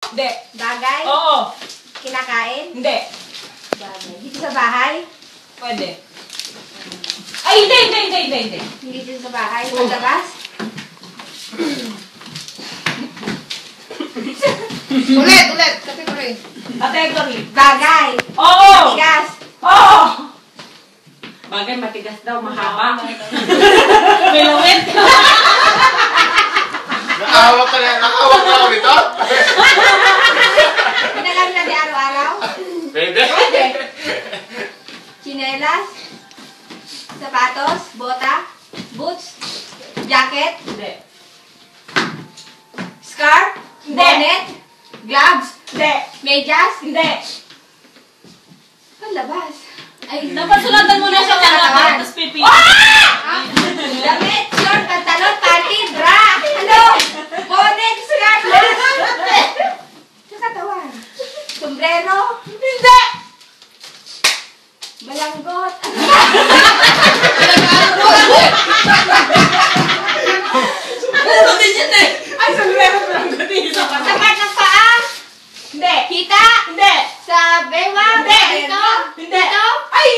Hindi. Bagay? Oo. Kinakain? Hindi. Bagay. Dito sa bahay? Pwede. Ay, hindi. Hindi dito sa bahay? Sa labas? Ulit. Category. Category. Bagay. Oo. Tigas. Oo. Bagay matigas daw, mahaba. May lawit. Nakahawak ka ako nito? Pinagamit natin araw-araw? Pwede. Chinelas? Sapatos? Bota? Boots? Jacket? Hindi. Scarf? Hindi. Bonnet? Gloves? Hindi. Medyas? Hindi. Palabas. Ay, Dapat sulatan mo na siya Katawan. tapos pipili. damit, short, pantalon, panty, bra. Ano? Bonnet, scarf, sa katawan. Sombrero? Hindi. Balanggot. Ano din yan eh? Ay, sombrero pa lang gating sa Sapat ng paa? Hindi. Hita? Hindi. Sa bewang? Hindi. Dito? Hindi. Dito? Ay,